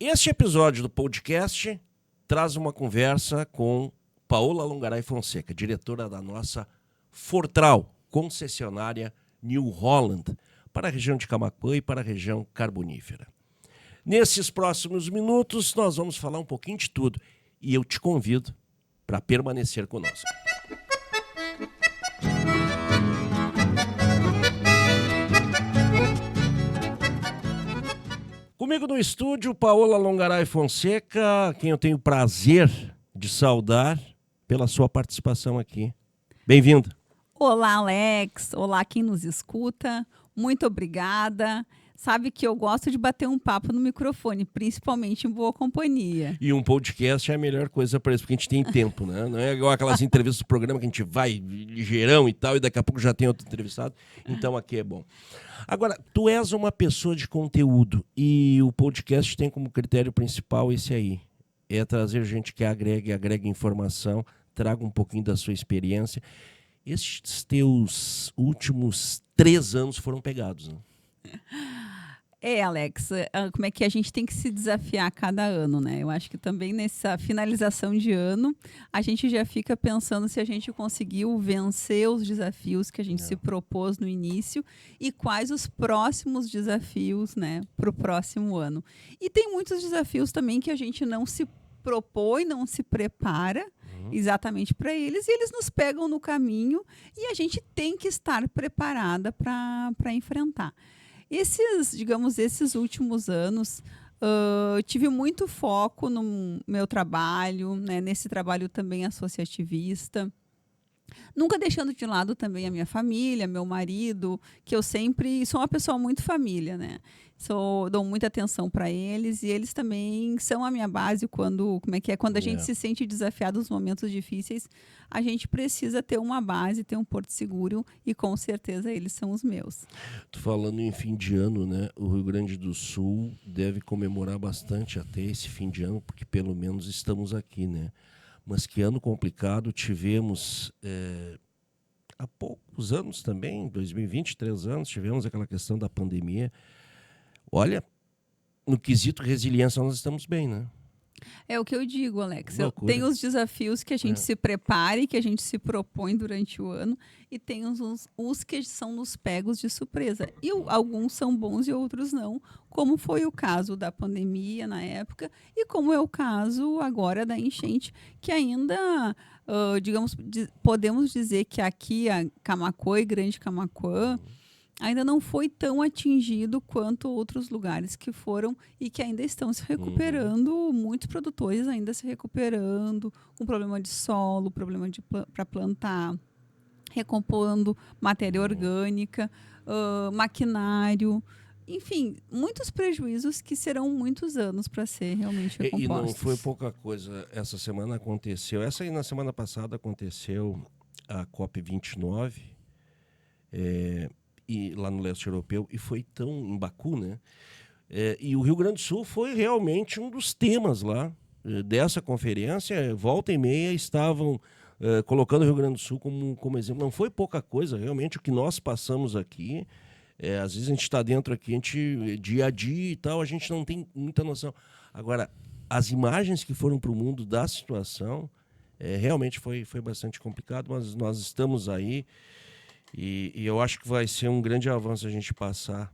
Este episódio do podcast traz uma conversa com Paola Longaray Fonseca, diretora da nossa Fortral, concessionária New Holland, para a região de Camaquã e para a região carbonífera. Nesses próximos minutos, nós vamos falar um pouquinho de tudo e eu te convido para permanecer conosco. Comigo no estúdio, Paola Longaray Fonseca, quem eu tenho o prazer de saudar pela sua participação aqui. Bem-vinda. Olá, Alex. Olá, quem nos escuta. Muito obrigada. Sabe que eu gosto de bater um papo no microfone, principalmente em boa companhia. E um podcast é a melhor coisa para isso, porque a gente tem tempo, né? Não é igual aquelas entrevistas do programa que a gente vai ligeirão e tal, e daqui a pouco já tem outro entrevistado. Então aqui é bom. Agora, tu és uma pessoa de conteúdo e o podcast tem como critério principal esse aí. É trazer gente que agrega informação, traga um pouquinho da sua experiência. Estes teus últimos 3 anos foram pegados, né? Alex, como é que a gente tem que se desafiar a cada ano, né? Eu acho que também nessa finalização de ano, a gente já fica pensando se a gente conseguiu vencer os desafios que a gente se propôs no início e quais os próximos desafios, né, para o próximo ano. E tem muitos desafios também que a gente não se propõe, não se prepara exatamente para eles, e eles nos pegam no caminho e a gente tem que estar preparada para enfrentar. Esses últimos anos, tive muito foco no meu trabalho, né, nesse trabalho também associativista. Nunca deixando de lado também a minha família, meu marido, que eu sempre sou uma pessoa muito família, né? Dou muita atenção para eles e eles também são a minha base quando a gente se sente desafiado nos momentos difíceis, a gente precisa ter uma base, ter um porto seguro e com certeza eles são os meus. Tu falando em fim de ano, né? O Rio Grande do Sul deve comemorar bastante até esse fim de ano, porque pelo menos estamos aqui, né? Mas que ano complicado tivemos há poucos anos também, 2020, 3 anos, tivemos aquela questão da pandemia. Olha, no quesito resiliência nós estamos bem, né? É o que eu digo, Alex. Loucura. Tem os desafios que a gente se prepare, que a gente se propõe durante o ano, e tem os que são nos pegos de surpresa. E alguns são bons e outros não, como foi o caso da pandemia na época, e como é o caso agora da enchente, que ainda, podemos dizer que aqui a Camaquã e Grande Camaquã ainda não foi tão atingido quanto outros lugares que foram e que ainda estão se recuperando, muitos produtores ainda se recuperando, com problema de solo, problema para plantar, recompondo matéria orgânica, maquinário, enfim, muitos prejuízos que serão muitos anos para ser realmente recompostos. E não foi pouca coisa. Essa semana aconteceu, na semana passada aconteceu a COP29, e lá no leste europeu, e foi tão em Baku, né? E o Rio Grande do Sul foi realmente um dos temas lá dessa conferência. Volta e meia estavam colocando o Rio Grande do Sul como exemplo. Não foi pouca coisa, realmente, o que nós passamos aqui. Às vezes a gente está dentro aqui, dia a dia e tal, a gente não tem muita noção. Agora, as imagens que foram para o mundo da situação, realmente foi bastante complicado, mas nós estamos aí. E eu acho que vai ser um grande avanço a gente passar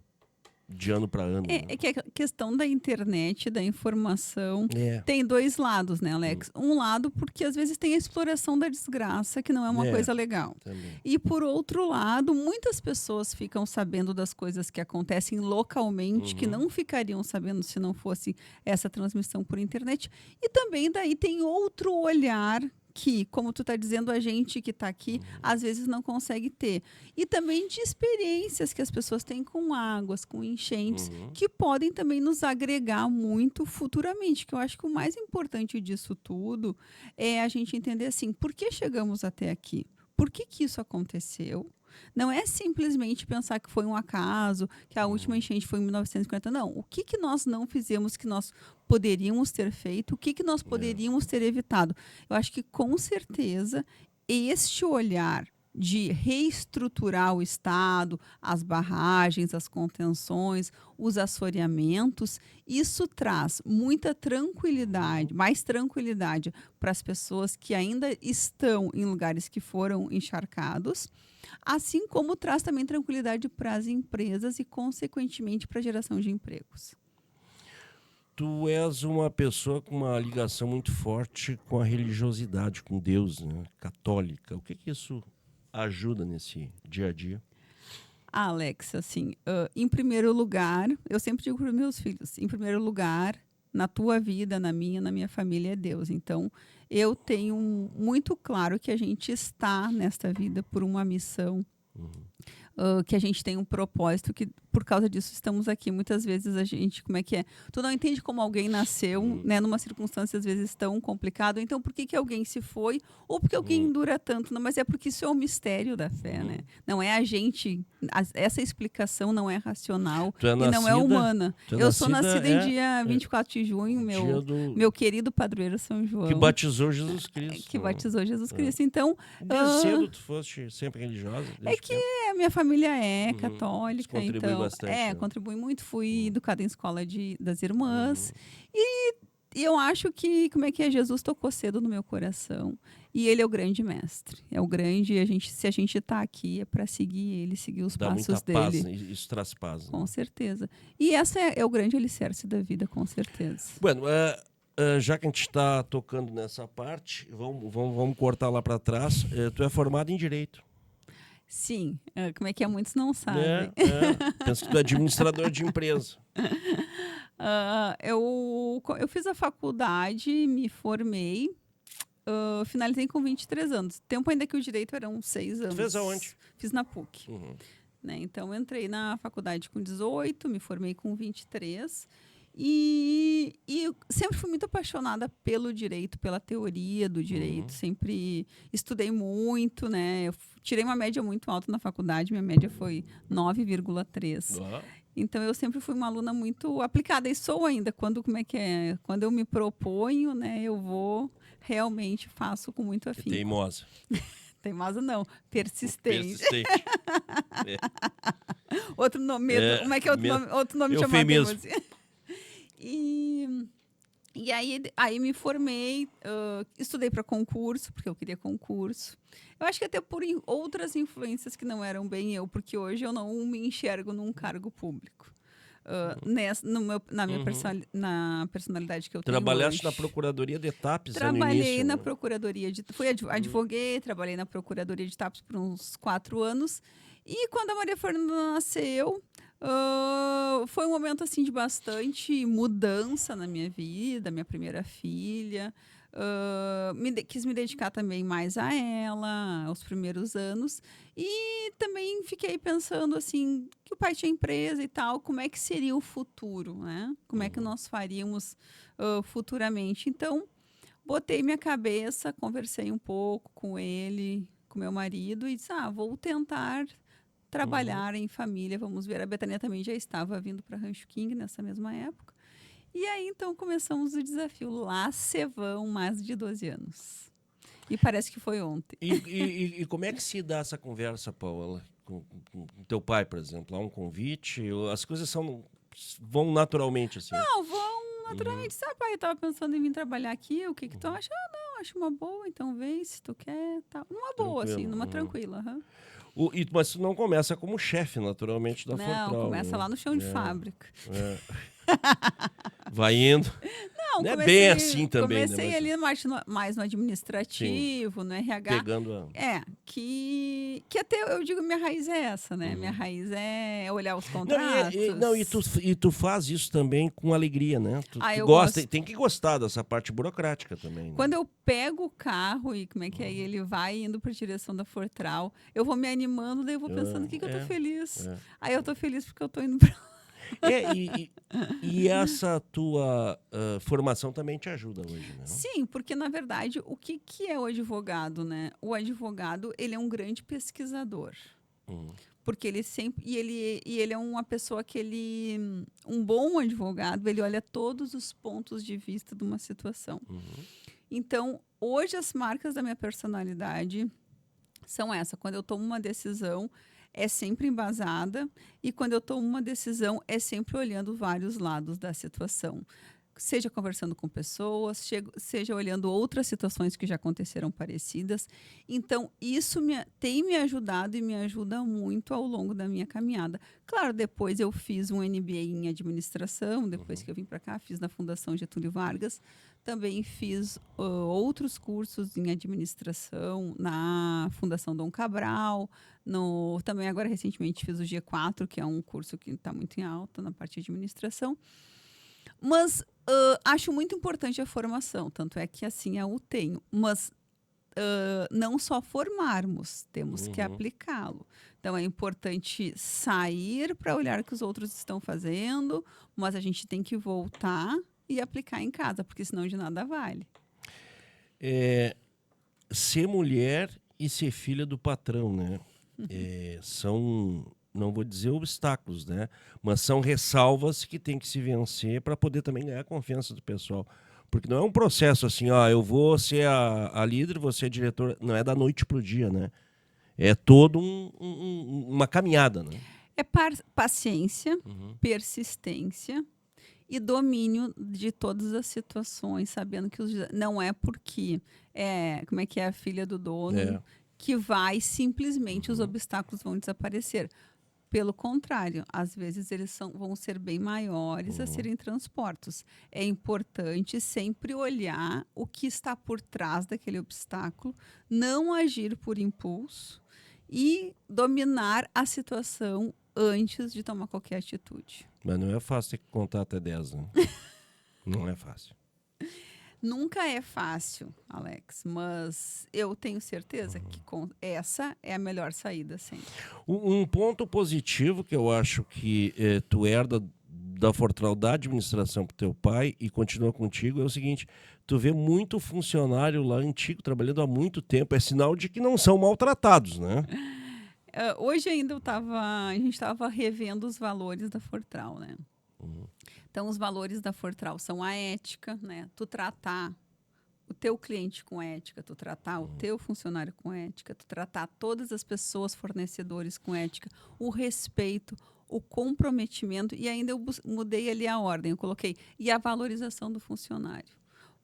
de ano para ano. É que a questão da internet, da informação, tem 2 lados, né, Alex? Um lado porque às vezes tem a exploração da desgraça, que não é uma coisa legal. Também. E por outro lado, muitas pessoas ficam sabendo das coisas que acontecem localmente, que não ficariam sabendo se não fosse essa transmissão por internet. E também daí tem outro olhar que, como tu está dizendo, a gente que está aqui, às vezes não consegue ter. E também de experiências que as pessoas têm com águas, com enchentes, que podem também nos agregar muito futuramente. Que eu acho que o mais importante disso tudo é a gente entender assim, por que chegamos até aqui? Por que isso aconteceu? Não é simplesmente pensar que foi um acaso, que a última enchente foi em 1950. Não. O que nós não fizemos que nós poderíamos ter feito? O que nós poderíamos ter evitado? Eu acho que, com certeza, este olhar de reestruturar o Estado, as barragens, as contenções, os assoreamentos, isso traz muita tranquilidade, mais tranquilidade para as pessoas que ainda estão em lugares que foram encharcados, assim como traz também tranquilidade para as empresas e, consequentemente, para a geração de empregos. Tu és uma pessoa com uma ligação muito forte com a religiosidade, com Deus, né? Católica. O que isso ajuda nesse dia a dia? Alex, assim, em primeiro lugar, eu sempre digo para os meus filhos, em primeiro lugar, na tua vida, na minha família é Deus. Então, eu tenho muito claro que a gente está nesta vida por uma missão, que a gente tem um propósito, que por causa disso estamos aqui. Muitas vezes a gente, como é que é? Tu não entende como alguém nasceu, né, numa circunstância às vezes tão complicada, então por que alguém se foi, ou porque alguém dura tanto, não, mas é porque isso é o mistério da fé, né? Não é a gente, essa explicação não é racional Tu é e não é nascida- humana. tu é Eu sou nascida em é- dia 24 de junho, dia do- meu querido padroeiro São João. que batizou Jesus Cristo. Que batizou Jesus Cristo. Então, Desde cedo tu foste sempre religiosa? Desde que a minha família é Isso católica, contribui então bastante, né? contribui muito. Fui educada em escola das irmãs e eu acho que como é que é, Jesus tocou cedo no meu coração e ele é o grande mestre, é o grande. Se a gente está aqui é para seguir ele, seguir os Dá passos muita dele. paz, né? Isso traz paz. Né? Com certeza. E essa é o grande alicerce da vida, com certeza. Bueno, já que a gente está tocando nessa parte, vamos cortar lá para trás. Tu é formado em Direito. Sim, como é que é? Muitos não sabem. Penso que tu é administrador de empresa. Eu fiz a faculdade, me formei, finalizei com 23 anos. Tempo ainda que o direito eram 6 anos. Tu fez aonde? Fiz na PUC. Né? Então, entrei na faculdade com 18, me formei com 23. E sempre fui muito apaixonada pelo direito, pela teoria do direito. Sempre estudei muito, né? Eu tirei uma média muito alta na faculdade, minha média foi 9,3. Então, eu sempre fui uma aluna muito aplicada e sou ainda. Quando eu me proponho, né? Eu vou, realmente faço com muito afinco. Teimosa. Teimosa não, persistente. É. Outro nome, como é que é outro nome Eufemismo. chamado? Assim? E aí me formei, estudei para concurso, porque eu queria concurso. Eu acho que até por outras influências que não eram bem eu, porque hoje eu não me enxergo num cargo público. Na personalidade que eu tenho Trabalhaste hoje. na Procuradoria de TAPES? Trabalhei na Procuradoria advoguei, trabalhei na Procuradoria de TAPES por uns 4 anos. E quando a Maria Fernanda nasceu, foi um momento assim de bastante mudança na minha vida, minha primeira filha. Quis me dedicar também mais a ela, aos primeiros anos. E também fiquei pensando assim, que o pai tinha empresa e tal, como é que seria o futuro, né? Como é que nós faríamos futuramente. Então, botei minha cabeça, conversei um pouco com ele, com meu marido, e disse, vou tentar trabalhar em família, vamos ver. A Betânia também já estava vindo para Rancho King nessa mesma época. E aí, então, começamos o desafio. Lá se vão mais de 12 anos. E parece que foi ontem. E como é que se dá essa conversa, Paula, com teu pai, por exemplo? Há um convite? As coisas vão naturalmente, assim? Não, vão naturalmente. Sabe, pai, eu estava pensando em vir trabalhar aqui, o que tu acha? Não, acho uma boa, então vem, se tu quer. Tá. Numa boa, assim, numa tranquila. Mas tu não começa como chefe, naturalmente, da Fortran. Não, começa lá no chão de fábrica. Vai indo. Não é bem assim também. Comecei ali mais no administrativo, no RH. Pegando que até eu digo, minha raiz é essa, né? Minha raiz é olhar os contratos. E tu faz isso também com alegria, né? Tu eu gosta, gosto. tem que gostar dessa parte burocrática também. Né? Quando eu pego o carro e ele vai indo para a direção da Fortral, eu vou me animando, daí eu vou pensando, o que eu tô feliz? Aí eu tô feliz porque eu tô indo para E essa tua formação também te ajuda hoje, né? Sim, porque, na verdade, o que é o advogado, né? O advogado, ele é um grande pesquisador. Porque ele sempre... E ele é uma pessoa que um bom advogado, ele olha todos os pontos de vista de uma situação. Então, hoje, as marcas da minha personalidade são essa. Quando eu tomo uma decisão, é sempre embasada, e quando eu tomo uma decisão, é sempre olhando vários lados da situação. Seja conversando com pessoas, seja olhando outras situações que já aconteceram parecidas. Então, isso tem me ajudado e me ajuda muito ao longo da minha caminhada. Claro, depois eu fiz um MBA em administração, depois que eu vim para cá, fiz na Fundação Getúlio Vargas. Também fiz outros cursos em administração na Fundação Dom Cabral. Também agora, recentemente, fiz o G4, que é um curso que está muito em alta na parte de administração. Mas acho muito importante a formação, tanto é que assim eu tenho. Mas não só formarmos, temos que aplicá-lo. Então é importante sair para olhar o que os outros estão fazendo, mas a gente tem que voltar e aplicar em casa, porque senão de nada vale. Ser mulher e ser filha do patrão, né? São, não vou dizer obstáculos, né? Mas são ressalvas que tem que se vencer para poder também ganhar a confiança do pessoal. Porque não é um processo assim, eu vou ser a líder, vou ser a diretora. Não é da noite pro dia, né? É todo uma caminhada, né? É paciência, persistência e domínio de todas as situações, sabendo que não é porque como é que é a filha do dono que vai simplesmente os obstáculos vão desaparecer. Pelo contrário, às vezes eles vão ser bem maiores a serem transpostos. É importante sempre olhar o que está por trás daquele obstáculo, não agir por impulso e dominar a situação antes de tomar qualquer atitude. Mas não é fácil ter que contar até 10, né? Não é fácil. Nunca é fácil, Alex, mas eu tenho certeza que essa é a melhor saída sempre. Um ponto positivo que eu acho que tu herda da Fortral da administração para teu pai e continua contigo é o seguinte: tu vê muito funcionário lá antigo trabalhando há muito tempo, é sinal de que não são maltratados, né? Hoje ainda a gente estava revendo os valores da Fortral, né? Então, os valores da Fortral são a ética, né? Tu tratar o teu cliente com ética, tu tratar o teu funcionário com ética, tu tratar todas as pessoas, fornecedores com ética, o respeito, o comprometimento, e ainda eu mudei ali a ordem, eu coloquei, e a valorização do funcionário.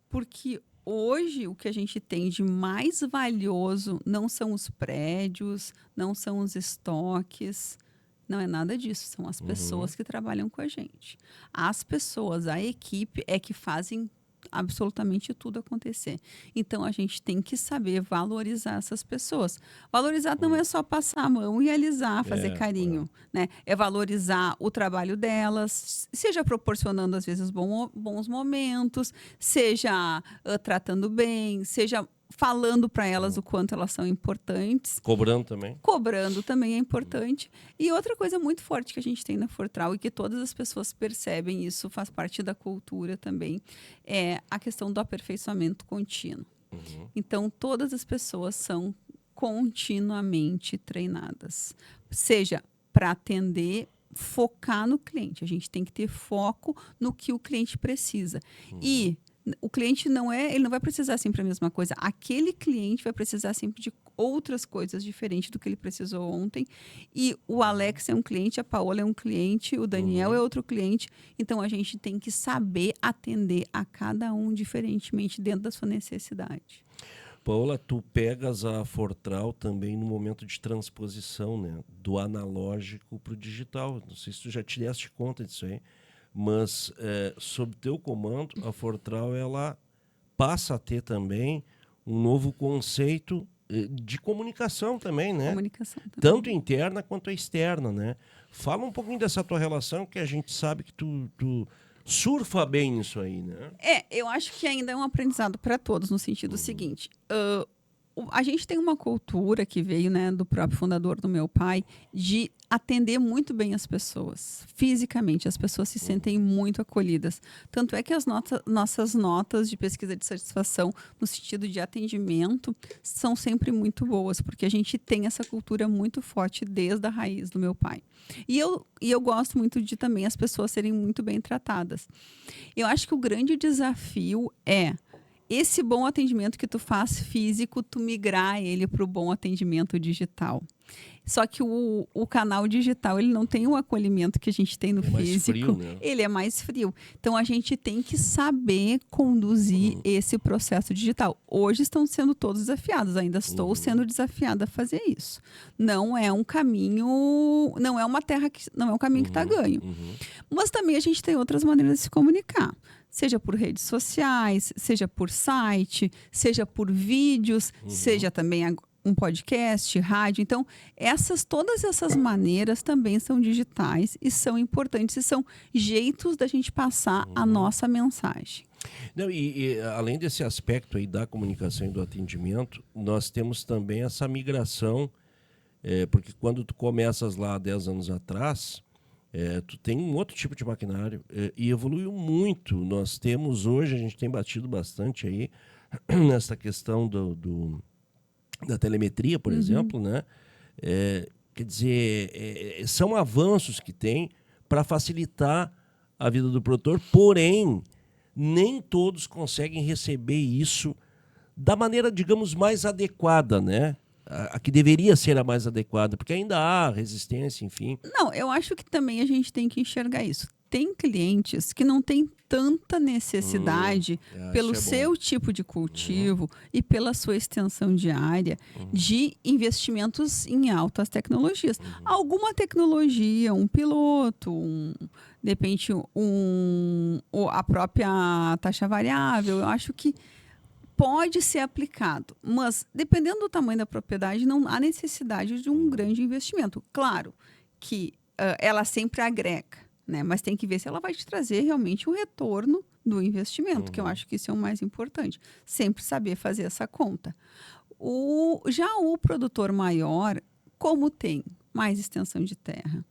Porque hoje o que a gente tem de mais valioso não são os prédios, não são os estoques, não é nada disso, são as pessoas que trabalham com a gente. As pessoas, a equipe é que fazem absolutamente tudo acontecer. Então, a gente tem que saber valorizar essas pessoas. Valorizar não é só passar a mão e alisar, fazer carinho, né? É valorizar o trabalho delas, seja proporcionando, às vezes, bons momentos, seja tratando bem, seja falando para elas o quanto elas são importantes. Cobrando também. Cobrando também é importante. E outra coisa muito forte que a gente tem na Fortral e que todas as pessoas percebem, isso faz parte da cultura também, é a questão do aperfeiçoamento contínuo. Então, todas as pessoas são continuamente treinadas. Seja para atender, focar no cliente. A gente tem que ter foco no que o cliente precisa. E o cliente ele não vai precisar sempre a mesma coisa. Aquele cliente vai precisar sempre de outras coisas diferentes do que ele precisou ontem. E o Alex é um cliente, a Paola é um cliente, o Daniel é outro cliente. Então, a gente tem que saber atender a cada um diferentemente dentro da sua necessidade. Paola, tu pegas a Fortral também no momento de transposição, né? Do analógico para o digital. Não sei se tu já te deste conta disso aí. Mas, sob teu comando, a Fortral ela passa a ter também um novo conceito de comunicação também, né? Comunicação também. Tanto interna quanto externa, né? Fala um pouquinho dessa tua relação, que a gente sabe que tu surfa bem nisso aí, né? Eu acho que ainda é um aprendizado para todos, no sentido seguinte. A gente tem uma cultura que veio, né, do próprio fundador do meu pai, de atender muito bem as pessoas. Fisicamente, as pessoas se sentem muito acolhidas. Tanto é que as nossas notas de pesquisa de satisfação, no sentido de atendimento, são sempre muito boas, porque a gente tem essa cultura muito forte desde a raiz do meu pai. E eu gosto muito de também as pessoas serem muito bem tratadas. Eu acho que o grande desafio é esse bom atendimento que tu faz físico, tu migrar ele para o bom atendimento digital. Só que o canal digital, ele não tem o acolhimento que a gente tem no É mais físico. frio, né? Ele é mais frio. Então, a gente tem que saber conduzir esse processo digital. Hoje estão sendo todos desafiados. Ainda estou sendo desafiada a fazer isso. Não é um caminho, não é uma terra que, não é um caminho que está ganho. Mas também a gente tem outras maneiras de se comunicar. Seja por redes sociais, seja por site, seja por vídeos, seja também um podcast, rádio. Então, todas essas maneiras também são digitais e são importantes e são jeitos da gente passar a nossa mensagem. Não, e além desse aspecto aí da comunicação e do atendimento, nós temos também essa migração, porque quando tu começas lá 10 anos atrás, tu tem um outro tipo de maquinário e evoluiu muito. Nós temos hoje, a gente tem batido bastante aí nessa questão da telemetria, por exemplo, né? Quer dizer, são avanços que tem para facilitar a vida do produtor, porém, nem todos conseguem receber isso da maneira, digamos, mais adequada, né? A que deveria ser a mais adequada, porque ainda há resistência, enfim. Não, eu acho que também a gente tem que enxergar isso. Tem clientes que não têm tanta necessidade pelo seu tipo de cultivo e pela sua extensão de área de investimentos em altas tecnologias. Alguma tecnologia, um piloto, de repente a própria taxa variável, eu acho que pode ser aplicado, mas dependendo do tamanho da propriedade, não há necessidade de um grande investimento. Claro que ela sempre agrega, né? Mas tem que ver se ela vai te trazer realmente o retorno do investimento, que eu acho que isso é o mais importante. Sempre saber fazer essa conta. Já o produtor maior, como tem mais extensão de terra,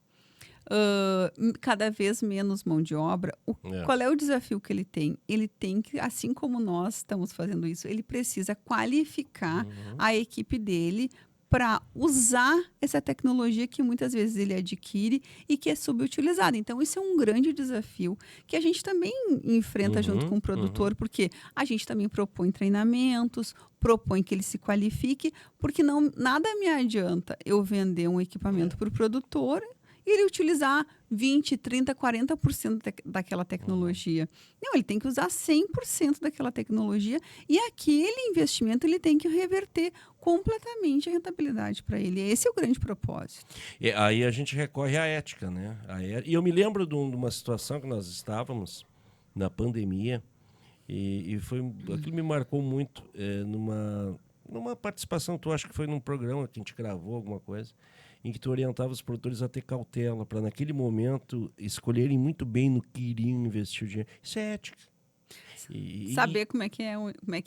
cada vez menos mão de obra, qual é o desafio que ele tem? Ele tem que, assim como nós estamos fazendo isso, ele precisa qualificar a equipe dele para usar essa tecnologia que muitas vezes ele adquire e que é subutilizada. Então, isso é um grande desafio que a gente também enfrenta junto com o produtor, porque a gente também propõe treinamentos, propõe que ele se qualifique, porque nada me adianta eu vender um equipamento para o produtor e ele utilizar 20%, 30%, 40% daquela tecnologia. Não, ele tem que usar 100% daquela tecnologia e aquele investimento ele tem que reverter completamente a rentabilidade para ele. Esse é o grande propósito. Aí a gente recorre à ética, né? E eu me lembro de uma situação que nós estávamos na pandemia e aquilo me marcou muito numa participação, tu acha que foi num programa que a gente gravou, alguma coisa, em que tu orientava os produtores a ter cautela, para naquele momento escolherem muito bem no que iriam investir o dinheiro. Isso é ética. Saber como é que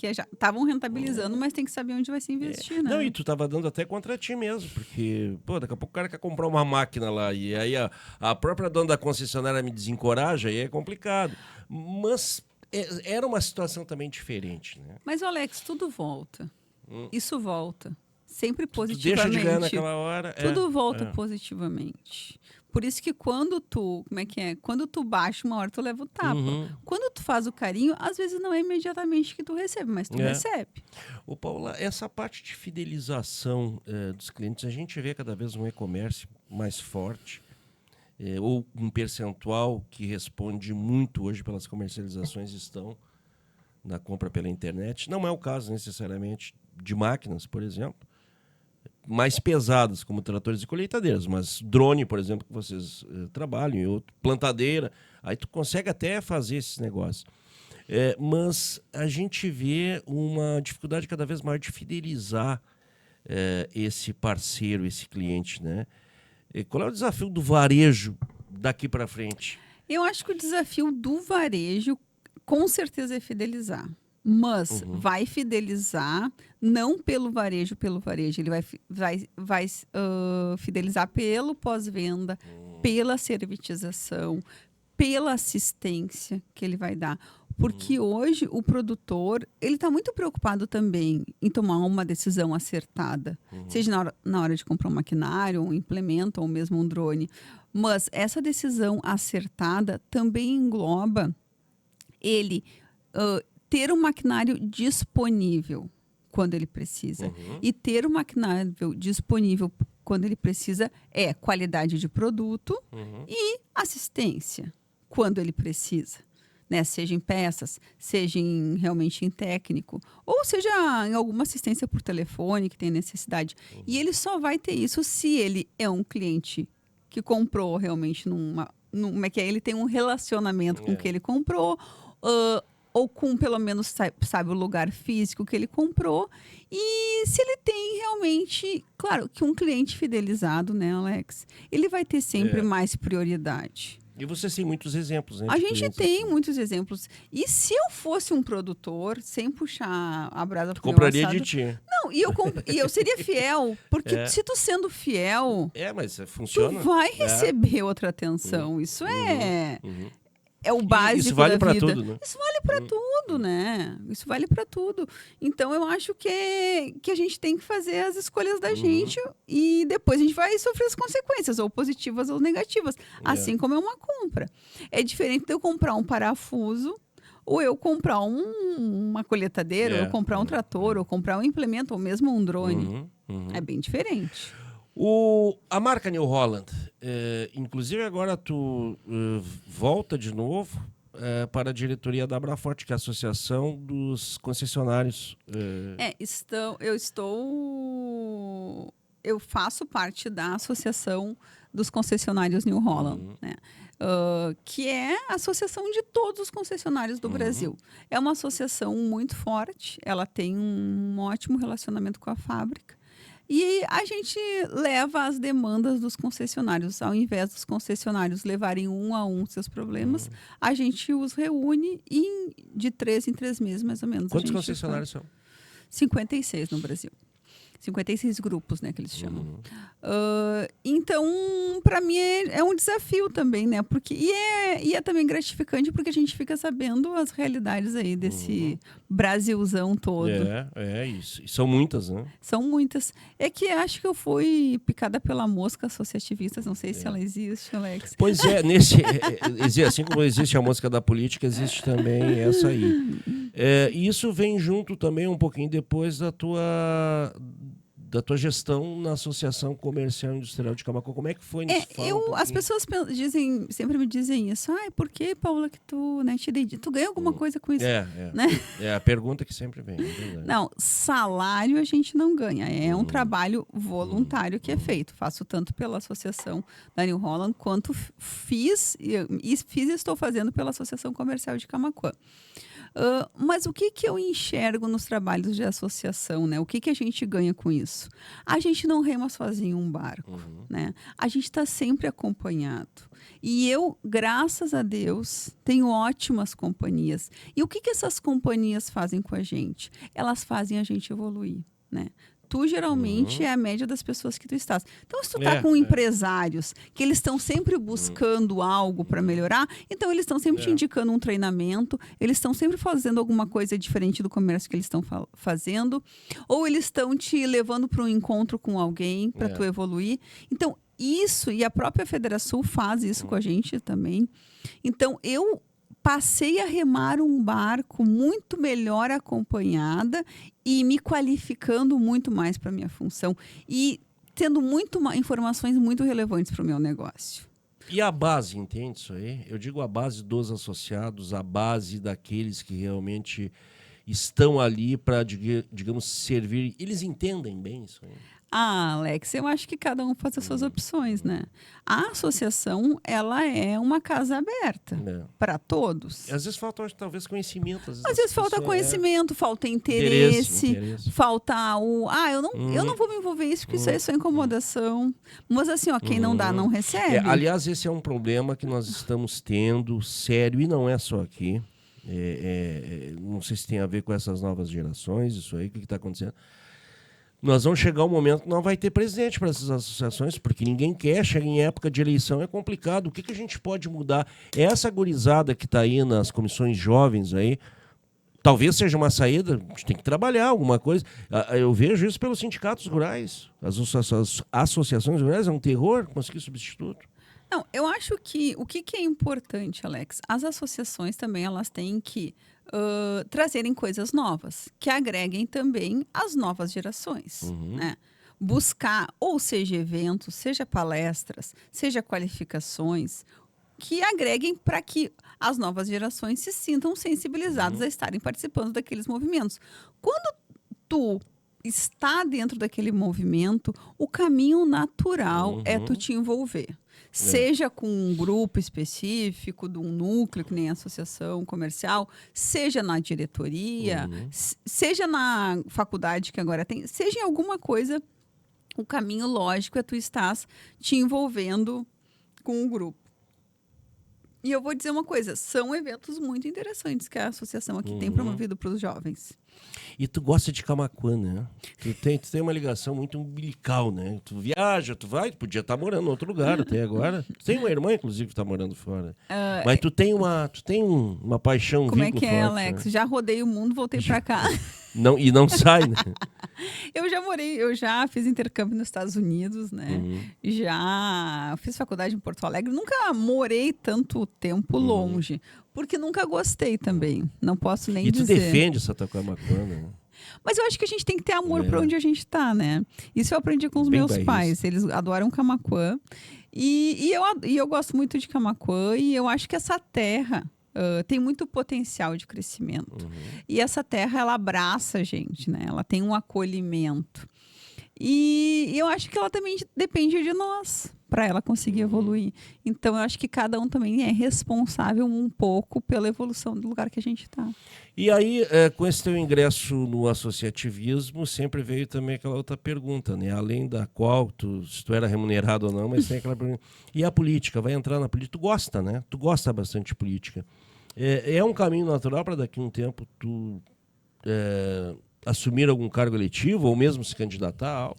é. Já estavam rentabilizando, mas tem que saber onde vai se investir, né? Não, e tu estava dando até contra ti mesmo, porque, daqui a pouco o cara quer comprar uma máquina lá, e aí a própria dona da concessionária me desencoraja, e é complicado. Mas era uma situação também diferente, né? Mas, Alex, tudo volta. Isso volta. Sempre positivamente. Tu deixa de ganhar naquela hora. Tudo volta positivamente. Por isso que quando tu, Quando tu baixa uma hora, tu leva o tapa. Quando tu faz o carinho, às vezes não é imediatamente que tu recebe, mas tu recebe. Ô, Paula, essa parte de fidelização dos clientes, a gente vê cada vez um e-commerce mais forte, ou um percentual que responde muito hoje pelas comercializações estão na compra pela internet. Não é o caso necessariamente de máquinas, por exemplo, mais pesadas, como tratores e colheitadeiras, mas drone, por exemplo, que vocês trabalham, e outro, plantadeira, aí tu consegue até fazer esses negócios. Mas a gente vê uma dificuldade cada vez maior de fidelizar esse parceiro, esse cliente, né? Qual é o desafio do varejo daqui para frente? Eu acho que o desafio do varejo, com certeza, é fidelizar. Mas vai fidelizar não pelo varejo, ele vai fidelizar pelo pós-venda, pela servitização, pela assistência que ele vai dar. Porque hoje o produtor ele está muito preocupado também em tomar uma decisão acertada, seja na hora de comprar um maquinário, um implemento ou mesmo um drone. Mas essa decisão acertada também engloba ele ter um maquinário disponível quando ele precisa. E ter o maquinário disponível quando ele precisa é qualidade de produto e assistência quando ele precisa. Né? Seja em peças, seja realmente em técnico, ou seja em alguma assistência por telefone que tem necessidade. E ele só vai ter isso se ele é um cliente que comprou realmente ele tem um relacionamento com o que ele comprou, ou com pelo menos sabe o lugar físico que ele comprou, e se ele tem realmente, claro, que um cliente fidelizado, né, Alex, ele vai ter sempre mais prioridade. E você tem muitos exemplos, né? A gente tem muitos exemplos. E se eu fosse um produtor, sem puxar a brasa pro meu compraria assado, de ti. não, e eu seria fiel, porque se tu sendo fiel, mas funciona. tu vai receber outra atenção. Isso é o básico isso vale da vida. Tudo, né? Isso vale para tudo, né? Isso vale para tudo. Então, eu acho que a gente tem que fazer as escolhas da gente e depois a gente vai sofrer as consequências, ou positivas ou negativas, assim como é uma compra. É diferente de eu comprar um parafuso, ou eu comprar uma colheitadeira, ou eu comprar um trator, ou comprar um implemento, ou mesmo um drone. É bem diferente. A marca New Holland, inclusive agora tu volta de novo para a diretoria da Abraforte, que é a Associação dos Concessionários. Eu faço parte da Associação dos Concessionários New Holland, né? Que é a associação de todos os concessionários do Brasil. É uma associação muito forte, ela tem um ótimo relacionamento com a fábrica. E a gente leva as demandas dos concessionários. Ao invés dos concessionários levarem um a um seus problemas, a gente os reúne e de 3 em 3 meses, mais ou menos. Quantos concessionários são? 56 no Brasil. 56 grupos, né, que eles chamam. Então, para mim, é um desafio também, né? Porque, e é também gratificante porque a gente fica sabendo as realidades aí desse Brasilzão todo. É isso. E são muitas, né? São muitas. É que acho que eu fui picada pela mosca associativista, não sei se ela existe, Alex. Pois é, assim como existe a mosca da política, existe também essa aí. E isso vem junto também um pouquinho depois da tua gestão na Associação Comercial e Industrial de Camaquã. Como é que foi? As pessoas sempre me dizem isso. Por que, Paula, que tu, né, tu ganha alguma coisa com isso? Né? É a pergunta que sempre vem. Não, salário a gente não ganha. É um trabalho voluntário que é feito. Faço tanto pela Associação da New Holland, quanto fiz e estou fazendo pela Associação Comercial de Camaquã. Mas o que eu enxergo nos trabalhos de associação, né? O que a gente ganha com isso? A gente não rema sozinho um barco, né? A gente está sempre acompanhado. E eu, graças a Deus, tenho ótimas companhias. E o que essas companhias fazem com a gente? Elas fazem a gente evoluir, né? Tu geralmente é a média das pessoas que tu estás. Então, se tu tá com empresários que eles estão sempre buscando algo para melhorar, então eles estão sempre te indicando um treinamento, eles estão sempre fazendo alguma coisa diferente do comércio que eles estão fazendo, ou eles estão te levando para um encontro com alguém para tu evoluir. Então, isso, e a própria Federação faz isso com a gente também. Então, eu passei a remar um barco muito melhor acompanhada e me qualificando muito mais para a minha função e tendo informações muito relevantes para o meu negócio. E a base, entende isso aí? Eu digo a base dos associados, a base daqueles que realmente estão ali para, digamos, servir. Eles entendem bem isso aí? Alex, eu acho que cada um faz as suas opções, né? A associação, ela é uma casa aberta para todos. Às vezes falta, talvez, conhecimento. Às vezes falta conhecimento, falta interesse. Falta eu não vou me envolver nisso, porque isso aí é só incomodação. Mas assim, quem não dá, não recebe. Aliás, esse é um problema que nós estamos tendo, sério, e não é só aqui. Não sei se tem a ver com essas novas gerações, isso aí, o que está acontecendo. Nós vamos chegar um momento que não vai ter presidente para essas associações, porque ninguém quer, chega em época de eleição, é complicado. O que a gente pode mudar? Essa gurizada que está aí nas comissões jovens aí, talvez seja uma saída, a gente tem que trabalhar alguma coisa. Eu vejo isso pelos sindicatos rurais. As associações rurais é um terror conseguir substituto. Não, eu acho que o que é importante, Alex, as associações também elas têm que trazerem coisas novas, que agreguem também as novas gerações, né? Buscar, ou seja, eventos, seja palestras, seja qualificações, que agreguem para que as novas gerações se sintam sensibilizadas a estarem participando daqueles movimentos. Quando tu está dentro daquele movimento, o caminho natural é tu te envolver. Seja com um grupo específico, de um núcleo, que nem a associação comercial, seja na diretoria, seja na faculdade que agora tem, seja em alguma coisa, o caminho lógico é tu estás te envolvendo com o grupo. E eu vou dizer uma coisa, são eventos muito interessantes que a associação aqui tem promovido para os jovens. E tu gosta de Camaquã, né? Tu tem uma ligação muito umbilical, né? Tu viaja, tu vai, tu podia estar morando em outro lugar até agora. Tu tem uma irmã, inclusive, que está morando fora. Mas tu tem uma paixão, um Como é vínculo que é, forte, Alex? né? Já rodei o mundo, voltei para cá. E não sai, né? Eu já fiz intercâmbio nos Estados Unidos, né? Já fiz faculdade em Porto Alegre. Nunca morei tanto tempo longe, porque nunca gostei também. Não posso nem dizer. E tu defende Santa Camaquã, né? Mas eu acho que a gente tem que ter amor para onde a gente está, né? Isso eu aprendi com os Bem meus bairrista. pais. Eles adoram Camaquã. E eu gosto muito de Camaquã. E eu acho que essa terra tem muito potencial de crescimento. E essa terra, ela abraça a gente, né? Ela tem um acolhimento. E eu acho que ela também depende de nós para ela conseguir evoluir. Então, eu acho que cada um também é responsável um pouco pela evolução do lugar que a gente está. E aí, com esse teu ingresso no associativismo, sempre veio também aquela outra pergunta, né? Além da qual, se tu era remunerado ou não, mas tem aquela pergunta. E a política? Vai entrar na política? Tu gosta, né? Tu gosta bastante de política. É um caminho natural para daqui a um tempo tu assumir algum cargo eletivo ou mesmo se candidatar a algo?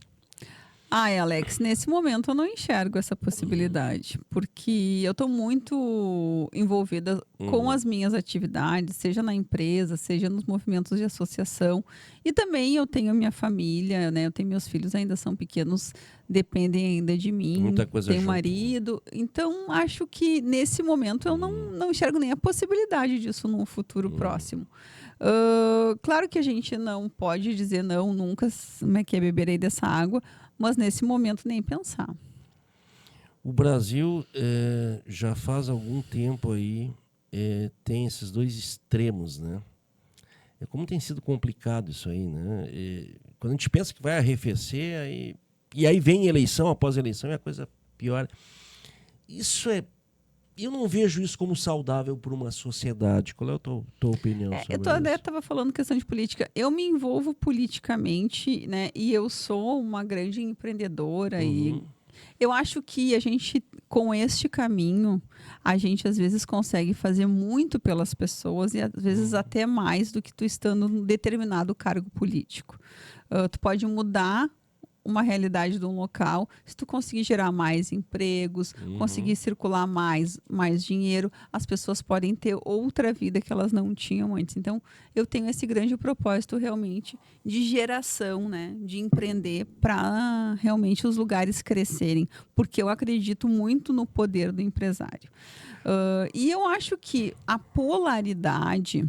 Ai, Alex, nesse momento eu não enxergo essa possibilidade, porque eu estou muito envolvida com as minhas atividades, seja na empresa, seja nos movimentos de associação. E também eu tenho minha família, né? Eu tenho meus filhos, ainda são pequenos, dependem ainda de mim. Muita coisa tenho junto, marido. Então, acho que nesse momento eu não enxergo nem a possibilidade disso num futuro próximo. Claro que a gente não pode dizer não nunca, como é que é, beberei dessa água, mas nesse momento nem pensar. O Brasil já faz algum tempo aí tem esses dois extremos, né? Como tem sido complicado isso aí, né? Quando a gente pensa que vai arrefecer, e aí vem eleição após eleição e a coisa piora. Eu não vejo isso como saudável para uma sociedade. Qual é a tua opinião sobre isso? Eu estava falando questão de política. Eu me envolvo politicamente, né? E eu sou uma grande empreendedora. E eu acho que a gente, com este caminho, a gente às vezes consegue fazer muito pelas pessoas e às vezes até mais do que tu estando em determinado cargo político. Tu pode mudar uma realidade de um local, se tu conseguir gerar mais empregos, conseguir circular mais dinheiro, as pessoas podem ter outra vida que elas não tinham antes. Então, eu tenho esse grande propósito realmente de geração, né, de empreender para realmente os lugares crescerem, porque eu acredito muito no poder do empresário. E eu acho que a polaridade,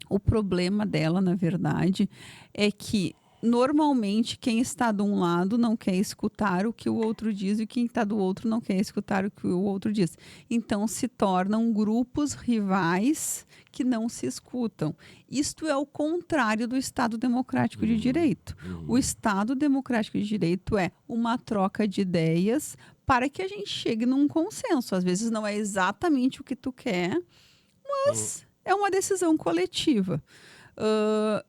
o problema dela, na verdade, é que normalmente, quem está de um lado não quer escutar o que o outro diz e quem está do outro não quer escutar o que o outro diz. Então, se tornam grupos rivais que não se escutam. Isto é o contrário do Estado Democrático de Direito. O Estado Democrático de Direito é uma troca de ideias para que a gente chegue num consenso. Às vezes não é exatamente o que tu quer, mas é uma decisão coletiva.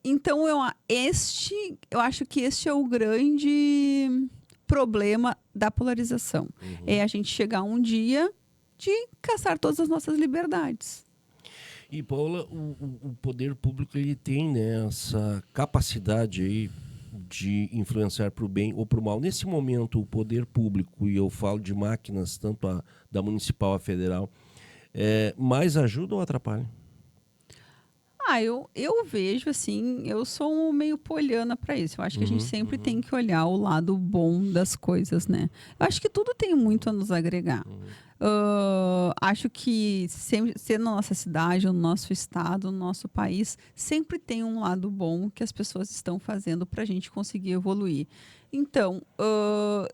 Então, eu acho que este é o grande problema da polarização. É a gente chegar um dia de caçar todas as nossas liberdades. E, Paula, o poder público ele tem, né, essa capacidade aí de influenciar para o bem ou para o mal. Nesse momento, o poder público, e eu falo de máquinas, tanto da municipal a federal, mais ajuda ou atrapalha? Eu vejo assim, eu sou meio poliana para isso. Eu acho que a gente sempre tem que olhar o lado bom das coisas, né? Eu acho que tudo tem muito a nos agregar. Acho que ser na nossa cidade, no nosso estado, no nosso país, sempre tem um lado bom que as pessoas estão fazendo para a gente conseguir evoluir. Então,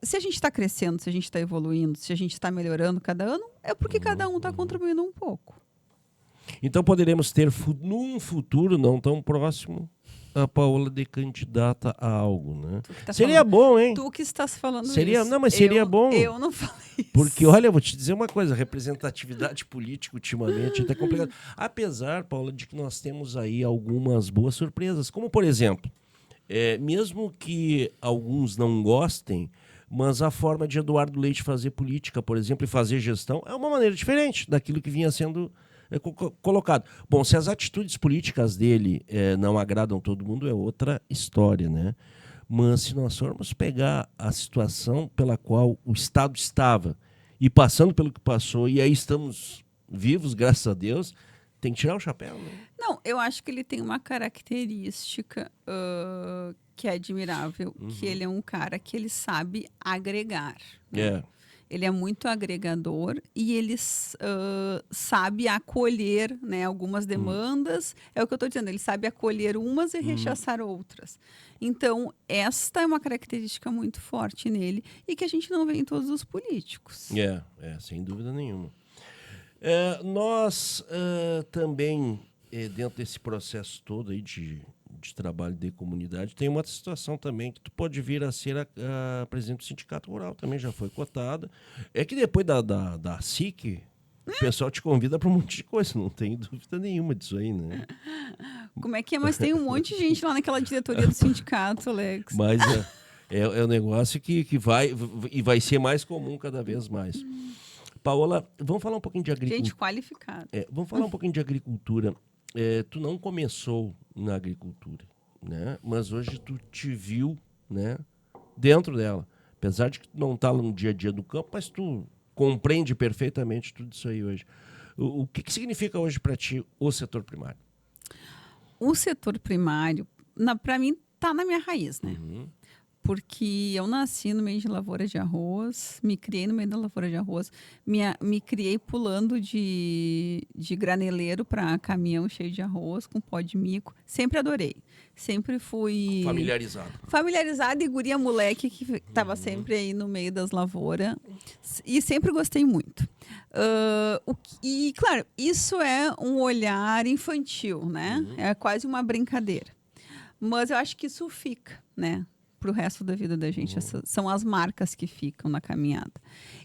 se a gente está crescendo, se a gente está evoluindo, se a gente está melhorando cada ano, é porque cada um está contribuindo um pouco. Então poderemos ter num futuro não tão próximo a Paola de candidata a algo, né? Seria bom, hein? Tu que estás falando seria, isso. Não, mas seria bom. Eu não falei isso. Porque, olha, eu vou te dizer uma coisa, representatividade política ultimamente é até complicado. Apesar, Paola, de que nós temos aí algumas boas surpresas, como por exemplo, mesmo que alguns não gostem, mas a forma de Eduardo Leite fazer política, por exemplo, e fazer gestão é uma maneira diferente daquilo que vinha sendo colocado. Bom, se as atitudes políticas dele não agradam todo mundo, é outra história, né? Mas se nós formos pegar a situação pela qual o Estado estava e passando pelo que passou, e aí estamos vivos, graças a Deus, tem que tirar o chapéu, né? Não, eu acho que ele tem uma característica que é admirável, que ele é um cara que ele sabe agregar. Né? Ele é muito agregador e ele sabe acolher, né, algumas demandas. É o que eu estou dizendo, ele sabe acolher umas e rechaçar outras. Então, esta é uma característica muito forte nele e que a gente não vê em todos os políticos. Sem dúvida nenhuma. Nós também, dentro desse processo todo aí de trabalho de comunidade, tem uma situação também que tu pode vir a ser a presidente do Sindicato Rural, também já foi cotada. É que depois da SIC, o pessoal te convida para um monte de coisa, não tem dúvida nenhuma disso aí, né? Como é que é? Mas tem um monte de gente lá naquela diretoria do sindicato, Alex. Mas é um negócio que vai ser mais comum cada vez mais. Paola, vamos falar um pouquinho de agricultura. Gente qualificada. Vamos falar um pouquinho de agricultura. Tu não começou na agricultura, né? Mas hoje tu te viu, né, dentro dela. Apesar de que tu não tá no dia a dia do campo, mas tu compreende perfeitamente tudo isso aí hoje. O que significa hoje para ti o setor primário? O setor primário, para mim, tá na minha raiz, né? Porque eu nasci no meio de lavoura de arroz, me criei no meio da lavoura de arroz, me criei pulando de graneleiro para caminhão cheio de arroz, com pó de mico. Sempre adorei. Sempre fui... Familiarizada e guria moleque que estava sempre aí no meio das lavouras. E sempre gostei muito. E, claro, isso é um olhar infantil, né? É quase uma brincadeira. Mas eu acho que isso fica, né? Para o resto da vida da gente. Essas são as marcas que ficam na caminhada.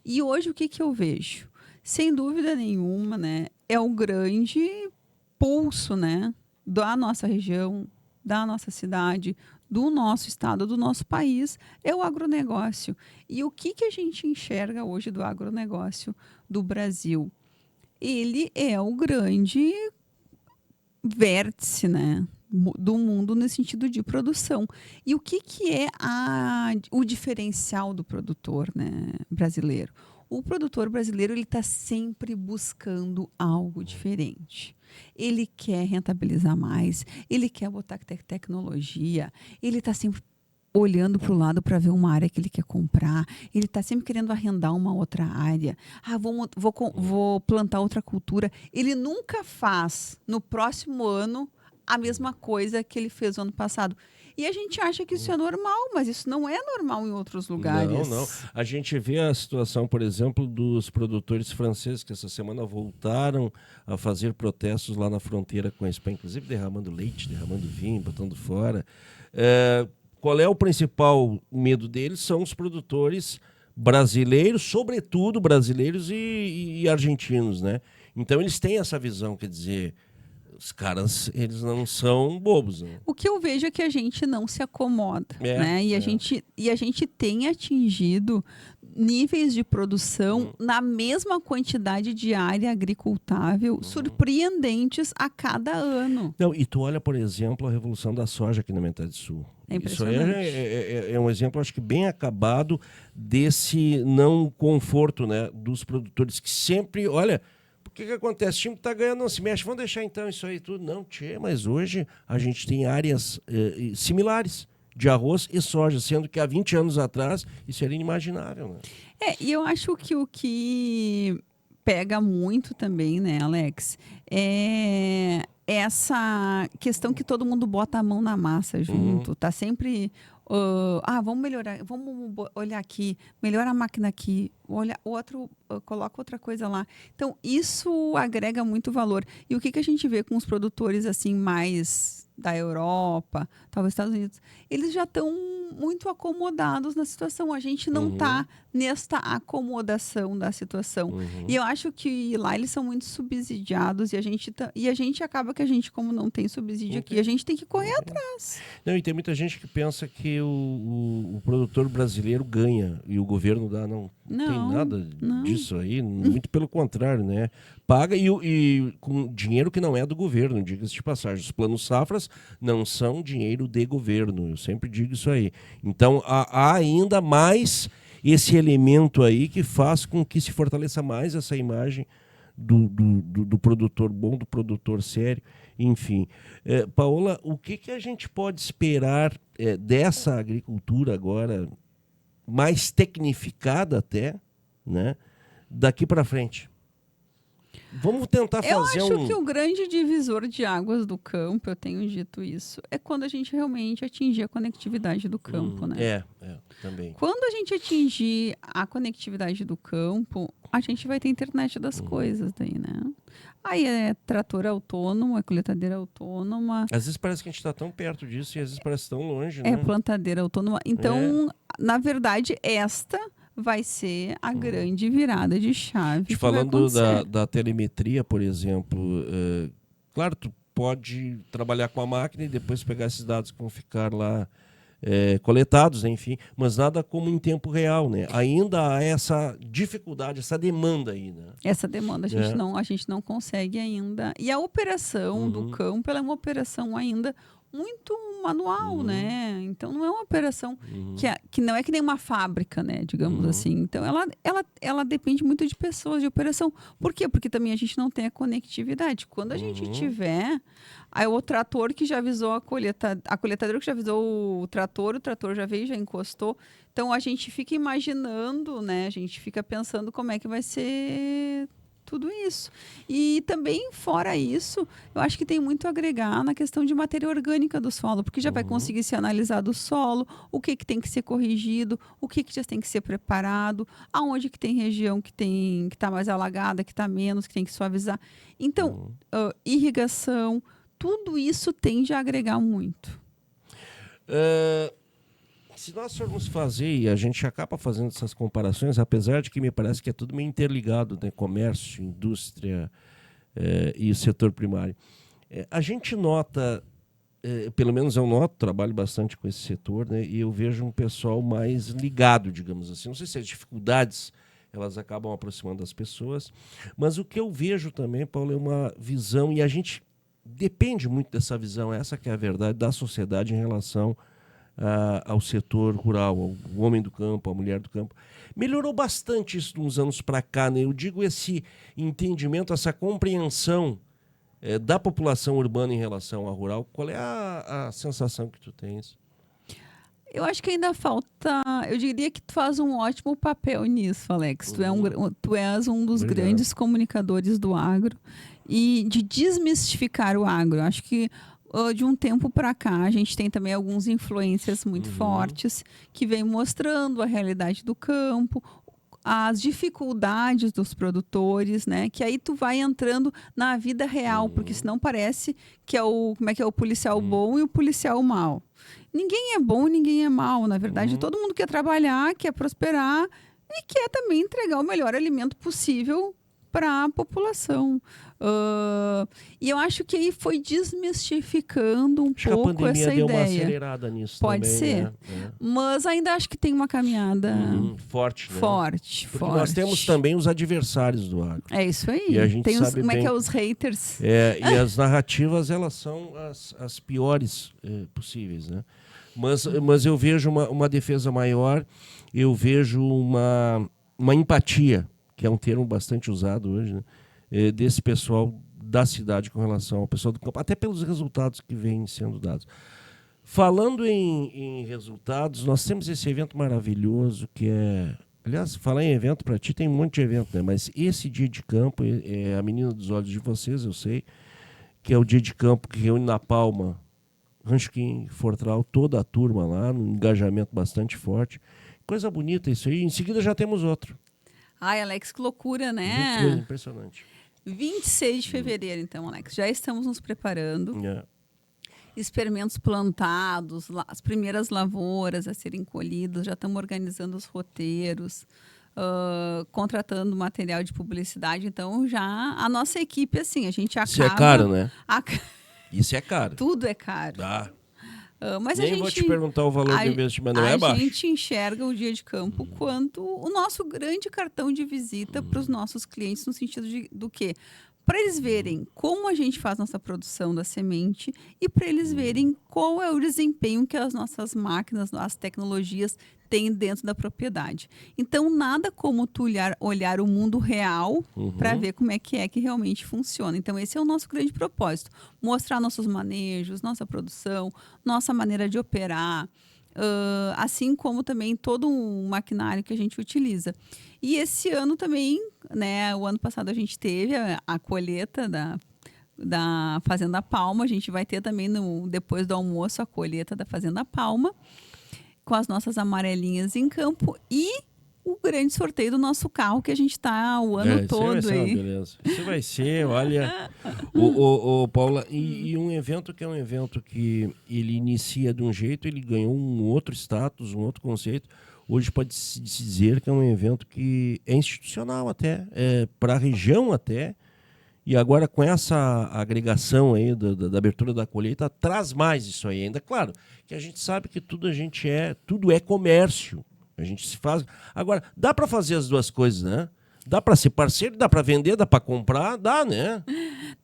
E hoje o que eu vejo? Sem dúvida nenhuma, né, é o grande pulso, né, da nossa região, da nossa cidade, do nosso estado, do nosso país, é o agronegócio. E o que a gente enxerga hoje do agronegócio do Brasil? Ele é o grande vértice, né, do mundo no sentido de produção. E o que é o diferencial do produtor, né, brasileiro? O produtor brasileiro ele está sempre buscando algo diferente. Ele quer rentabilizar mais, ele quer botar tecnologia, ele está sempre olhando para o lado para ver uma área que ele quer comprar, ele está sempre querendo arrendar uma outra área. Vou plantar outra cultura. Ele nunca faz, no próximo ano, a mesma coisa que ele fez no ano passado. E a gente acha que isso é normal, mas isso não é normal em outros lugares. Não. A gente vê a situação, por exemplo, dos produtores franceses que essa semana voltaram a fazer protestos lá na fronteira com a Espanha, inclusive derramando leite, derramando vinho, botando fora. Qual é o principal medo deles? São os produtores brasileiros, sobretudo brasileiros e argentinos, né? Então eles têm essa visão, quer dizer... Os caras, eles não são bobos. Né? O que eu vejo é que a gente não se acomoda, né? E a gente tem atingido níveis de produção na mesma quantidade de área agricultável surpreendentes a cada ano. Não, e tu olha, por exemplo, a revolução da soja aqui na metade sul. Isso aí é um exemplo, acho que bem acabado desse não conforto, né, dos produtores que sempre, olha... que acontece? O time que está ganhando não se mexe, vamos deixar então isso aí tudo. Não, tchê, mas hoje a gente tem áreas similares de arroz e soja, sendo que há 20 anos atrás isso era inimaginável. Né? E eu acho que o que pega muito também, né, Alex, é essa questão que todo mundo bota a mão na massa junto, tá sempre... vamos melhorar, vamos olhar aqui, melhora a máquina aqui, olha outro, coloca outra coisa lá. Então, isso agrega muito valor. E o que a gente vê com os produtores assim mais da Europa, talvez Estados Unidos, eles já estão muito acomodados na situação. A gente não está nesta acomodação da situação. E eu acho que lá eles são muito subsidiados e a gente acaba que a gente, como não tem subsídio aqui, a gente tem que correr atrás. Não, e tem muita gente que pensa que o produtor brasileiro ganha e o governo dá. Não tem nada disso aí, muito pelo contrário, né? Paga e com dinheiro que não é do governo, diga-se de passagem. Os planos safras não são dinheiro de governo, eu sempre digo isso aí. Então, há ainda mais esse elemento aí que faz com que se fortaleça mais essa imagem do produtor bom, do produtor sério, enfim. Paola, o que a gente pode esperar dessa agricultura agora, mais tecnificada até, né, daqui para frente? Vamos tentar fazer Eu acho que o grande divisor de águas do campo, eu tenho dito isso, é quando a gente realmente atingir a conectividade do campo, né? Também. Quando a gente atingir a conectividade do campo, a gente vai ter internet das coisas daí, né? Aí é trator autônomo, é coletadeira autônoma. Às vezes parece que a gente está tão perto disso e às vezes parece tão longe, né? É plantadeira autônoma. Então, na verdade, esta vai ser a grande virada de chave. Falando da telemetria, por exemplo, claro, tu pode trabalhar com a máquina e depois pegar esses dados que vão ficar lá coletados, enfim, mas nada como em tempo real, né? Ainda há essa dificuldade, essa demanda aí, né? Essa demanda a gente não consegue ainda. E a operação do campo, ela é uma operação ainda muito manual, né? Então não é uma operação que não é que nem uma fábrica, né? Digamos assim. Então ela depende muito de pessoas, de operação. Por quê? Porque também a gente não tem a conectividade. Quando a gente tiver, aí o trator que já avisou a coletadeira que já avisou o trator já veio, já encostou. Então a gente fica imaginando, né? A gente fica pensando como é que vai ser tudo isso. E também, fora isso, eu acho que tem muito a agregar na questão de matéria orgânica do solo, porque já vai conseguir ser analisado o solo, o que tem que ser corrigido, o que já tem que ser preparado, aonde que tem região que está mais alagada, que está menos, que tem que suavizar. Então, irrigação, tudo isso tende a agregar muito. Se nós formos fazer, e a gente acaba fazendo essas comparações, apesar de que me parece que é tudo meio interligado, né? Comércio, indústria e o setor primário. A gente nota, pelo menos eu noto, trabalho bastante com esse setor, né? E eu vejo um pessoal mais ligado, digamos assim. Não sei se as dificuldades elas acabam aproximando as pessoas, mas o que eu vejo também, Paulo, é uma visão, e a gente depende muito dessa visão, essa que é a verdade, da sociedade em relação ao setor rural, ao homem do campo, à mulher do campo. Melhorou bastante isso de uns anos para cá, né? Eu digo esse entendimento, essa compreensão da população urbana em relação ao rural. Qual é a sensação que tu tens? Eu acho que ainda falta... Eu diria que tu faz um ótimo papel nisso, Alex. Tu és um dos grandes comunicadores do agro e de desmistificar o agro. Acho que de um tempo para cá, a gente tem também alguns influencers muito fortes que vêm mostrando a realidade do campo, as dificuldades dos produtores, né? Que aí tu vai entrando na vida real, porque senão parece que é o policial bom e o policial mau. Ninguém é bom e ninguém é mau. Na verdade, todo mundo quer trabalhar, quer prosperar e quer também entregar o melhor alimento possível para a população. E eu acho que aí foi desmistificando um pouco essa ideia. A pandemia deu uma acelerada nisso Pode também, ser, né? Mas ainda acho que tem uma caminhada forte, né? Forte. Nós temos também os adversários do agro. É isso aí. E a gente tem sabe como bem, é que é os haters? E as narrativas, elas são as piores possíveis, né? Mas eu vejo uma defesa maior, eu vejo uma empatia, que é um termo bastante usado hoje, né? desse pessoal da cidade com relação ao pessoal do campo, até pelos resultados que vêm sendo dados. Falando em resultados, nós temos esse evento maravilhoso que é... Aliás, falar em evento, para ti tem um monte de evento, né? Mas esse dia de campo é a menina dos olhos de vocês, eu sei, que é o dia de campo que reúne na Palma, Rancho King, Fortral, toda a turma lá, num engajamento bastante forte. Coisa bonita isso aí. Em seguida já temos outro. Ai, Alex, que loucura, né? Impressionante. 26 de fevereiro, então, Alex. Já estamos nos preparando. Experimentos plantados, as primeiras lavouras a serem colhidas, já estamos organizando os roteiros, contratando material de publicidade. Então, já a nossa equipe, assim, a gente acaba... Isso é caro, né? Isso é caro. Tudo é caro. Mas Nem vou te perguntar o valor do investimento, não é baixo. A gente enxerga o dia de campo quanto o nosso grande cartão de visita para os nossos clientes, no sentido do quê? Para eles verem como a gente faz nossa produção da semente e para eles verem qual é o desempenho que as nossas máquinas, as tecnologias têm dentro da propriedade. Então, nada como tu olhar o mundo real para ver como é que realmente funciona. Então, esse é o nosso grande propósito. Mostrar nossos manejos, nossa produção, nossa maneira de operar, assim como também todo um maquinário que a gente utiliza. E esse ano também, né, o ano passado a gente teve a colheita da Fazenda Palma. A gente vai ter também, depois do almoço, a colheita da Fazenda Palma, com as nossas amarelinhas em campo e o grande sorteio do nosso carro, que a gente está o ano todo isso vai ser aí. uma beleza. Isso vai ser, olha, Paula, e um evento que é um evento que ele inicia de um jeito, ele ganhou um outro status, um outro conceito. Hoje pode-se dizer que é um evento que é institucional até, para a região até, e agora com essa agregação aí da abertura da colheita, traz mais isso aí ainda. Claro que a gente sabe que tudo é comércio. A gente se faz. Agora, dá para fazer as duas coisas, né? Dá para ser parceiro, dá para vender, dá para comprar, dá, né?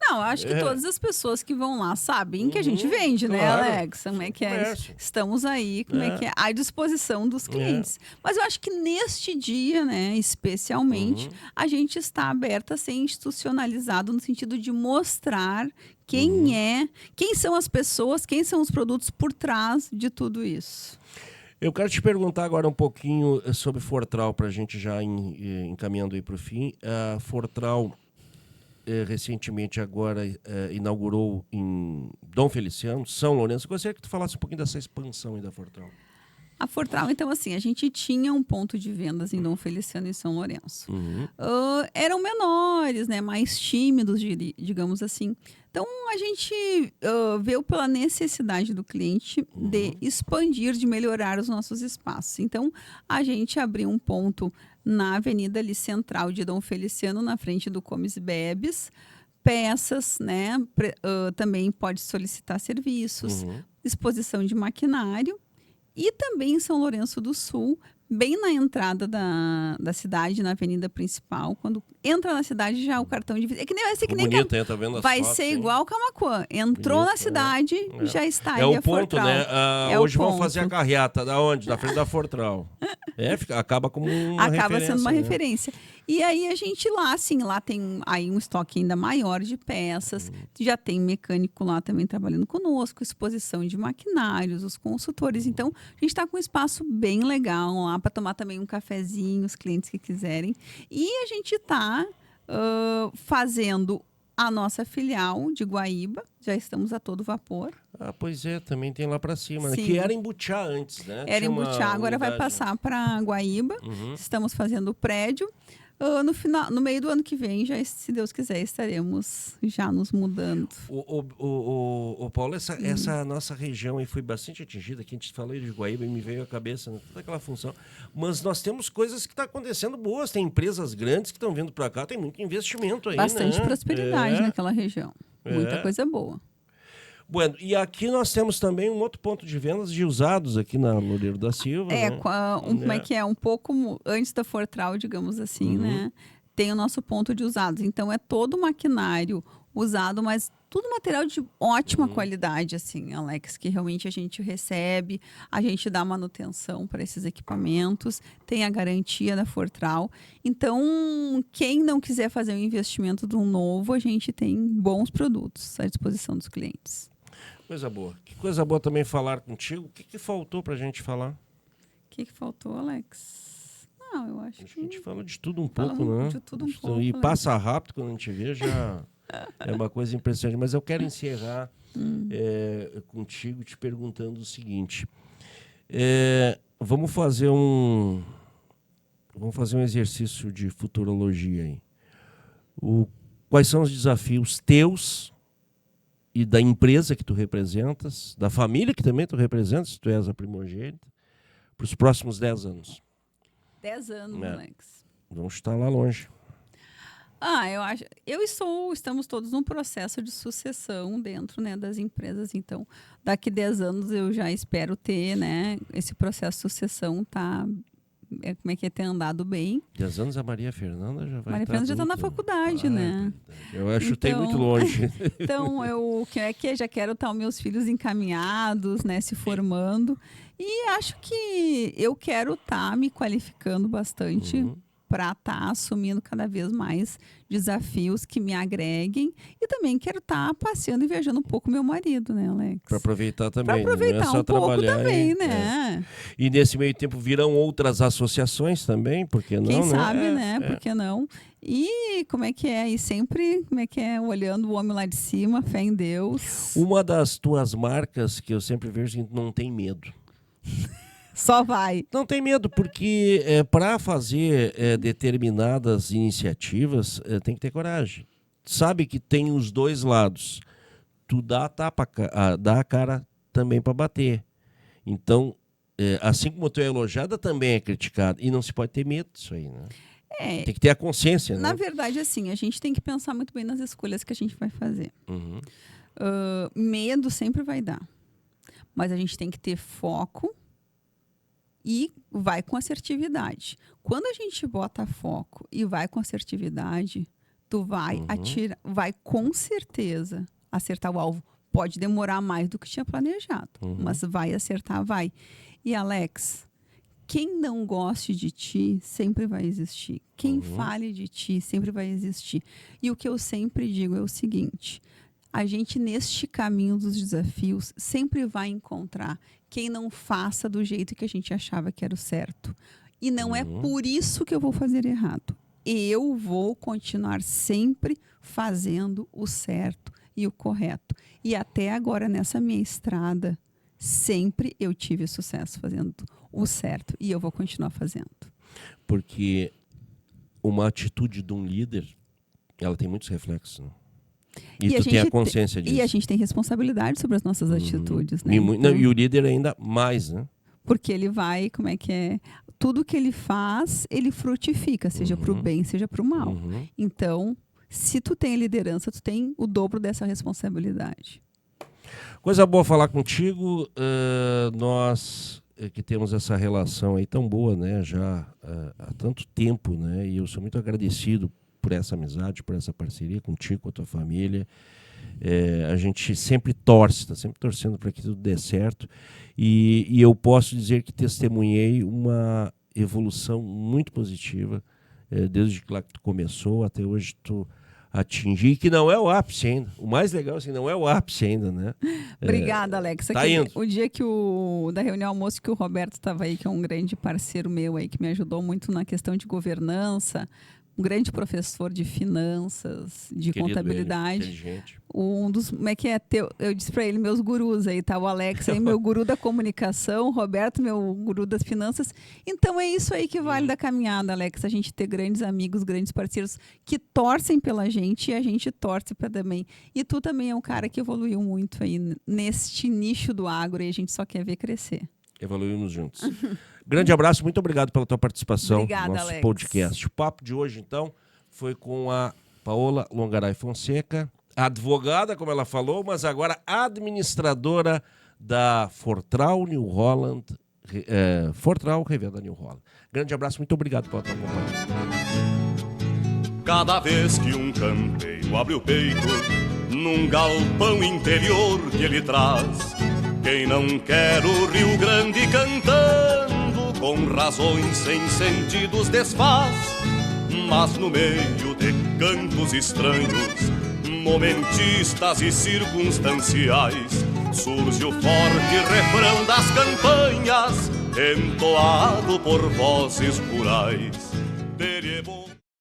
Não, eu acho que todas as pessoas que vão lá sabem que a gente vende, né, Alex? Como é que é? Estamos aí, como é que é? À disposição dos clientes. Mas eu acho que neste dia, né, especialmente, a gente está aberta a ser institucionalizado no sentido de mostrar quem são as pessoas, quem são os produtos por trás de tudo isso. Eu quero te perguntar agora um pouquinho sobre Fortral, para a gente já encaminhando aí para o fim. A Fortral, recentemente agora, inaugurou em Dom Feliciano, São Lourenço. Gostaria que tu falasse um pouquinho dessa expansão aí da Fortral. A Fortral, então, assim, a gente tinha um ponto de vendas em Dom Feliciano e São Lourenço. Eram menores, né, mais tímidos, digamos assim. Então, a gente veio pela necessidade do cliente de expandir, de melhorar os nossos espaços. Então, a gente abriu um ponto na avenida ali central de Dom Feliciano, na frente do Comes e Bebes. Peças, né? Também pode solicitar serviços, exposição de maquinário. E também em São Lourenço do Sul, bem na entrada da cidade, na avenida principal. Quando entra na cidade, já o cartão de visita. É que nem vai ser que nem bonito, tá vendo as vai fotos, ser igual Camaquã. Entrou bonito, na cidade, já está aí o a ponto, Fortral. né? Hoje vamos fazer a carreata. Da onde? Da frente da Fortral. Acaba como uma Acaba sendo uma né? referência. E aí a gente lá, assim, lá tem aí um estoque ainda maior de peças, já tem mecânico lá também trabalhando conosco, exposição de maquinários, os consultores. Então, a gente está com um espaço bem legal lá para tomar também um cafezinho, os clientes que quiserem. E a gente está fazendo a nossa filial de Guaíba, já estamos a todo vapor. Pois é, também tem lá para cima, né? Que era em Butiá antes, né? Era em Butiá, agora vai passar para Guaíba. Estamos fazendo o prédio. No meio do ano que vem, já, se Deus quiser, estaremos já nos mudando. Paulo, essa nossa região aí foi bastante atingida. Aqui a gente falou de Guaíba e me veio à cabeça, né, toda aquela função. Mas nós temos coisas que estão acontecendo boas. Tem empresas grandes que estão vindo para cá, tem muito investimento aí, bastante né? prosperidade naquela região. Muita coisa boa. Bueno, e aqui nós temos também um outro ponto de vendas de usados aqui na Loureiro da Silva. Como é que é? Um pouco antes da Fortral, digamos assim, né? Tem o nosso ponto de usados. Então, é todo o maquinário usado, mas Tudo material de ótima qualidade, assim, Alex, que realmente a gente recebe, a gente dá manutenção para esses equipamentos, tem a garantia da Fortral. Então, quem não quiser fazer um investimento de um novo, a gente tem bons produtos à disposição dos clientes. Coisa boa. Que coisa boa também falar contigo. O que faltou para a gente falar? O que faltou, Alex? Não, eu acho que A gente fala de tudo um Fala pouco, né? de tudo um pouco, E Alex. passa rápido quando a gente vê, já é uma coisa impressionante. Mas eu quero encerrar contigo te perguntando o seguinte. Vamos fazer um exercício de futurologia aí. Quais são os desafios teus e da empresa que tu representas, da família que também tu representas, se tu és a primogênita, para os próximos 10 anos? 10 anos, Alex. Vamos estar lá longe. Eu acho. Estamos todos num processo de sucessão dentro, né, das empresas. Então, daqui 10 anos eu já espero ter, né, esse processo de sucessão ter andado bem. 10 anos a Maria Fernanda já vai Maria Fernanda já está na faculdade, né? Eu acho que tem muito longe. Então, eu já quero estar os meus filhos encaminhados, né, se formando. E acho que eu quero estar me qualificando bastante para estar assumindo cada vez mais desafios que me agreguem. E também quero estar passeando e viajando um pouco com meu marido, né, Alex? Para aproveitar também. Para aproveitar não é só um pouco trabalhar também, né? E nesse meio tempo virão outras associações também, por que não? Quem sabe, né? Por que não? E como é que é? E sempre, olhando o homem lá de cima, fé em Deus. Uma das tuas marcas que eu sempre vejo é que não tem medo. Só vai. Não tem medo, porque para fazer determinadas iniciativas tem que ter coragem. Sabe que tem os dois lados. Tu dá a cara também para bater. Então, assim como tu é elogiada, também é criticada. E não se pode ter medo disso aí, né? Tem que ter a consciência, Na né? verdade, assim, a gente tem que pensar muito bem nas escolhas que a gente vai fazer. Medo sempre vai dar. Mas a gente tem que ter foco e vai com assertividade. Quando a gente bota foco e vai com assertividade, tu vai vai com certeza acertar o alvo. Pode demorar mais do que tinha planejado, mas vai acertar, vai. E Alex, quem não goste de ti sempre vai existir. Quem fale de ti sempre vai existir. E o que eu sempre digo é o seguinte: a gente, neste caminho dos desafios, sempre vai encontrar quem não faça do jeito que a gente achava que era o certo. E não é por isso que eu vou fazer errado. Eu vou continuar sempre fazendo o certo e o correto. E até agora, nessa minha estrada, sempre eu tive sucesso fazendo o certo. E eu vou continuar fazendo. Porque uma atitude de um líder, ela tem muitos reflexos, né? E tu tem a consciência disso. E a gente tem responsabilidade sobre as nossas atitudes, né? E o líder ainda mais, né? Porque ele vai, tudo que ele faz, ele frutifica, seja para o bem, seja para o mal. Então, se tu tem liderança, tu tem o dobro dessa responsabilidade. Coisa boa falar contigo. Nós que temos essa relação aí tão boa, né? Já há tanto tempo, né? E eu sou muito agradecido por essa amizade, por essa parceria contigo, com a tua família. A gente sempre está sempre torcendo para que tudo dê certo. E eu posso dizer que testemunhei uma evolução muito positiva, desde que lá que tu começou até hoje tu atingir, que não é o ápice ainda. O mais legal, assim, não é o ápice ainda, né? Obrigada, Alex. Tá indo. O dia da reunião almoço que o Roberto estava aí, que é um grande parceiro meu aí, que me ajudou muito na questão de governança, um grande professor de finanças, de contabilidade. Inteligente. Eu disse para ele, meus gurus aí, tá? O Alex aí, meu guru da comunicação, o Roberto, meu guru das finanças. Então é isso aí que vale da caminhada, Alex. A gente ter grandes amigos, grandes parceiros que torcem pela gente e a gente torce para também. E tu também é um cara que evoluiu muito aí neste nicho do agro e a gente só quer ver crescer. Evoluímos juntos. Grande abraço, muito obrigado pela tua participação Obrigada, no nosso Alex. podcast. O papo de hoje, então, foi com a Paola Longaray Fonseca, advogada, como ela falou, mas agora administradora da Fortral New Holland, Fortral Revenda New Holland. Grande abraço, muito obrigado pela tua companhia. Cada vez que um campeiro abre o peito, num galpão interior que ele traz. Quem não quer o Rio Grande cantando, com razões sem sentidos desfaz. Mas no meio de cantos estranhos, momentistas e circunstanciais, surge o forte refrão das campanhas, entoado por vozes rurais.